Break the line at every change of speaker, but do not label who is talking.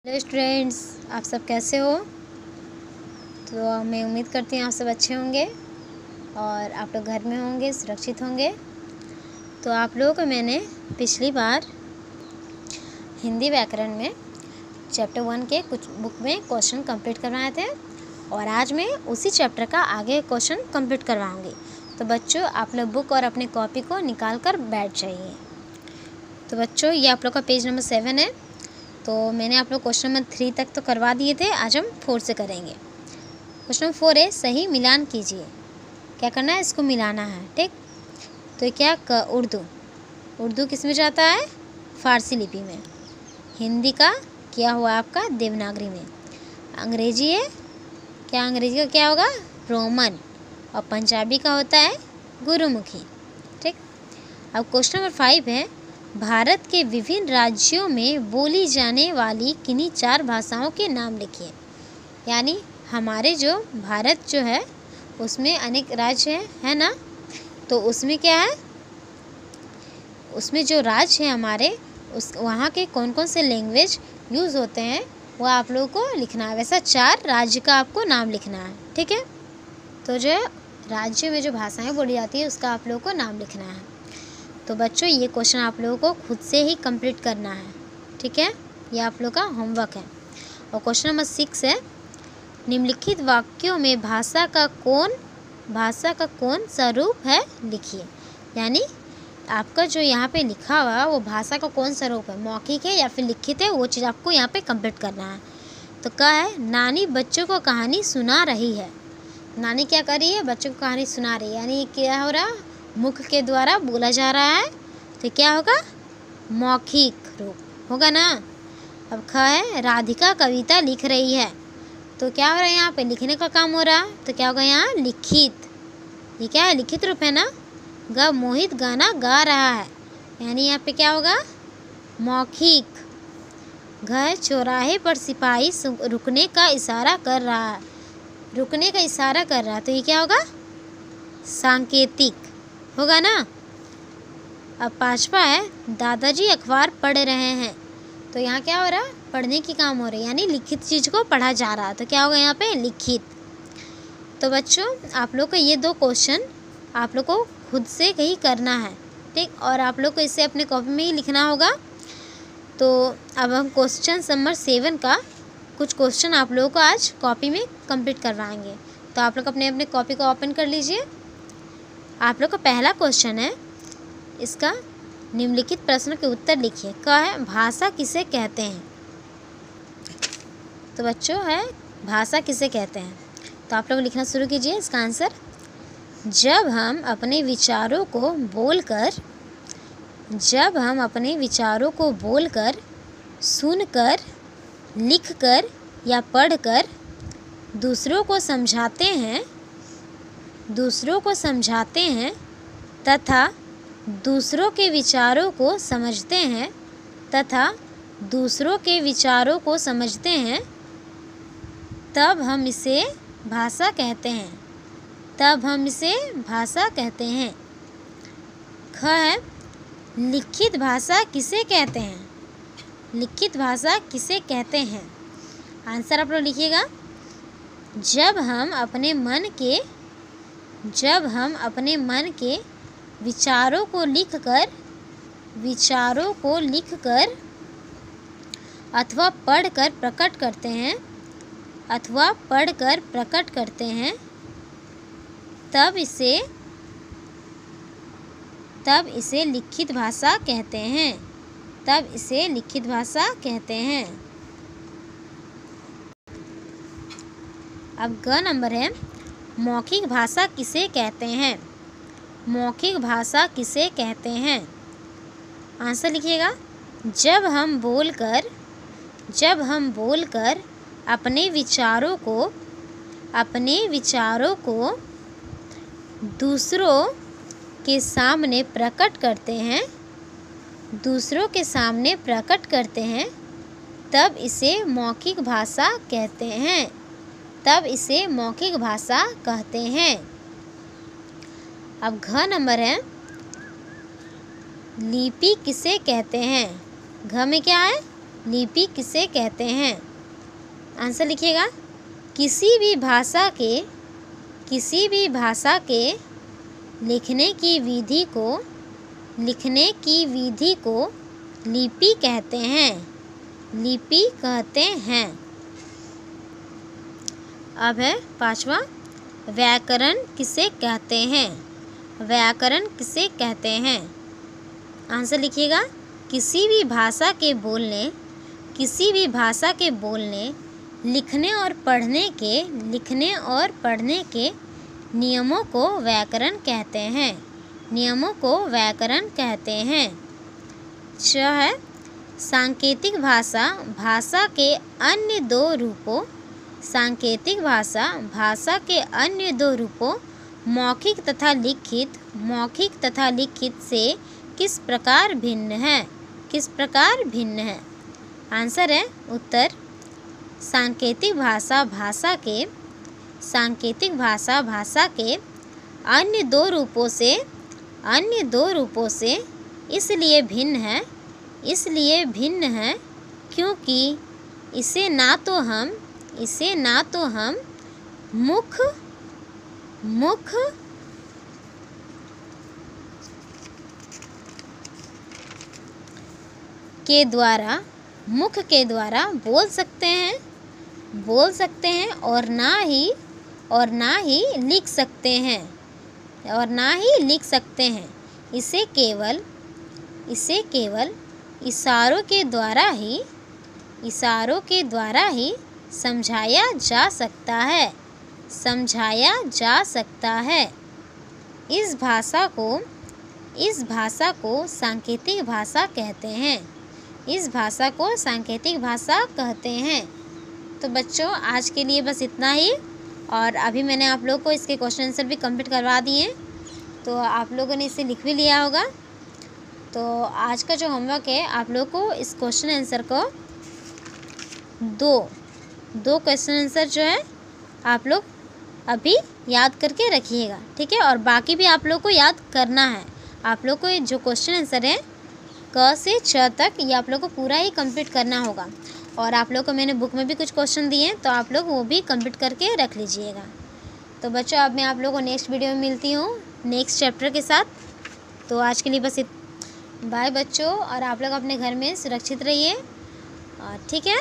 Hello students, आप सब कैसे हो। तो मैं उम्मीद करती हूँ आप सब अच्छे होंगे और आप लोग घर में होंगे, सुरक्षित होंगे। तो आप लोगों को मैंने पिछली बार हिंदी व्याकरण में चैप्टर 1 के कुछ बुक में क्वेश्चन कंप्लीट करवाए थे और आज मैं उसी चैप्टर का आगे क्वेश्चन कंप्लीट करवाऊँगी। तो बच्चों, आप लोग बुक और अपनी कॉपी को निकाल कर बैठ जाइए। तो बच्चों, ये आप लोग का पेज नंबर 7 है। तो मैंने आप लोग क्वेश्चन नंबर 3 तक तो करवा दिए थे, आज हम 4 से करेंगे। क्वेश्चन नंबर 4 है, सही मिलान कीजिए। क्या करना है, इसको मिलाना है, ठीक। तो क्या उर्दू किस में जाता है, फारसी लिपि में। हिंदी का क्या हुआ आपका, देवनागरी में। अंग्रेजी है, क्या अंग्रेजी का क्या होगा, रोमन। और पंजाबी का होता है गुरुमुखी, ठीक। अब क्वेश्चन नंबर 5 है, भारत के विभिन्न राज्यों में बोली जाने वाली किन्हीं 4 भाषाओं के नाम लिखिए। यानी हमारे जो भारत जो है उसमें अनेक राज्य है ना। तो उसमें क्या है, उसमें जो राज्य है हमारे, उस वहाँ के कौन कौन से लैंग्वेज यूज़ होते हैं वो आप लोगों को लिखना है। वैसा 4 राज्य का आपको नाम लिखना है, ठीक है। तो जो राज्य में जो भाषाएँ बोली जाती है उसका आप लोगों को नाम लिखना है। तो बच्चों, ये क्वेश्चन आप लोगों को खुद से ही कंप्लीट करना है, ठीक है। ये आप लोगों का होमवर्क है। और क्वेश्चन नंबर 6 है, निम्नलिखित वाक्यों में भाषा का कौन सा रूप है, लिखिए। यानी आपका जो यहाँ पे लिखा हुआ वो भाषा का कौन सा रूप है, मौखिक है या फिर लिखित है, वो चीज़ आपको यहाँ पे कंप्लीट करना है। तो क्या है, नानी बच्चों को कहानी सुना रही है। नानी क्या कर रही है, बच्चों को कहानी सुना रही है। यानी क्या हो रहा, मुख के द्वारा बोला जा रहा है, तो क्या होगा, मौखिक रूप होगा ना। अब ख है, राधिका कविता लिख रही है। तो क्या हो रहा है, यहाँ पे लिखने का काम हो रहा है, तो क्या होगा यहाँ, लिखित। ये क्या है, लिखित रूप है ना। ग, मोहित गाना गा रहा है, यानी यहाँ पे क्या होगा, मौखिक। घ, चौराहे पर सिपाही रुकने का इशारा कर रहा है। रुकने का इशारा कर रहा है, तो ये क्या होगा, सांकेतिक होगा ना। अब 5वां है, दादाजी अखबार पढ़ रहे हैं। तो यहाँ क्या हो रहा है, पढ़ने की काम हो रही है, यानी लिखित चीज़ को पढ़ा जा रहा है, तो क्या होगा यहाँ पे, लिखित। तो बच्चों, आप लोग को ये 2 क्वेश्चन आप लोग को खुद से ही करना है, ठीक। और आप लोग को इसे अपने कॉपी में ही लिखना होगा। तो अब हम क्वेश्चन नंबर 7 का कुछ क्वेश्चन आप लोगों को आज कॉपी में कंप्लीट करवाएंगे। तो आप लोग अपने अपने कॉपी को ओपन कर लीजिए। आप लोग का पहला क्वेश्चन है, इसका निम्नलिखित प्रश्नों के उत्तर लिखिए। क्या है, भाषा किसे कहते हैं। तो बच्चों है, भाषा किसे कहते हैं। तो आप लोग लिखना शुरू कीजिए इसका आंसर। जब हम अपने विचारों को बोलकर, सुनकर, लिखकर या पढ़कर दूसरों को समझाते हैं तथा दूसरों के विचारों को समझते हैं, तब हम इसे भाषा कहते हैं। ख है, लिखित भाषा किसे कहते हैं। आंसर आप लोग लिखिएगा। जब हम अपने मन के विचारों को लिखकर अथवा पढ़कर प्रकट करते हैं, तब इसे लिखित भाषा कहते हैं। अब ग नंबर है, मौखिक भाषा किसे कहते हैं। आंसर लिखिएगा। जब हम बोलकर अपने विचारों को दूसरों के सामने प्रकट करते हैं, तब इसे मौखिक भाषा कहते हैं। अब घ नंबर है, लिपि किसे कहते हैं। घ में क्या है, लिपि किसे कहते हैं? आंसर लिखिएगा। किसी भी भाषा के लिखने की विधि को लिपि कहते हैं। लिपि कहते हैं। अब है 5वां, व्याकरण किसे कहते हैं? व्याकरण किसे कहते हैं? आंसर लिखिएगा। किसी भी भाषा के बोलने, लिखने और पढ़ने के नियमों को व्याकरण कहते हैं। नियमों को व्याकरण कहते हैं। 6 है, सांकेतिक भाषा भाषा के अन्य दो रूपों मौखिक तथा लिखित से किस प्रकार भिन्न है? आंसर है उत्तर, सांकेतिक भाषा भाषा के अन्य दो रूपों से इसलिए भिन्न है क्योंकि इसे ना तो हम मुख के द्वारा बोल सकते हैं और ना ही लिख सकते हैं। इसे केवल इशारों के द्वारा ही समझाया जा सकता है। इस भाषा को सांकेतिक भाषा कहते हैं। तो बच्चों, आज के लिए बस इतना ही। और अभी मैंने आप लोगों को इसके क्वेश्चन आंसर भी कंप्लीट करवा दिए, तो आप लोगों ने इसे लिख भी लिया होगा। तो आज का जो होमवर्क है, आप लोगों को इस क्वेश्चन आंसर को दो क्वेश्चन आंसर जो है आप लोग अभी याद करके रखिएगा, ठीक है। और बाकी भी आप लोग को याद करना है। आप लोग को जो क्वेश्चन आंसर है क से च तक, ये आप लोग को पूरा ही कंप्लीट करना होगा। और आप लोग को मैंने बुक में भी कुछ क्वेश्चन दिए हैं, तो आप लोग वो भी कंप्लीट करके रख लीजिएगा। तो बच्चों, अब मैं आप लोगों को नेक्स्ट वीडियो में मिलती हूँ नेक्स्ट चैप्टर के साथ। तो आज के लिए बस बाय बच्चों, और आप लोग अपने घर में सुरक्षित रहिए, ठीक है।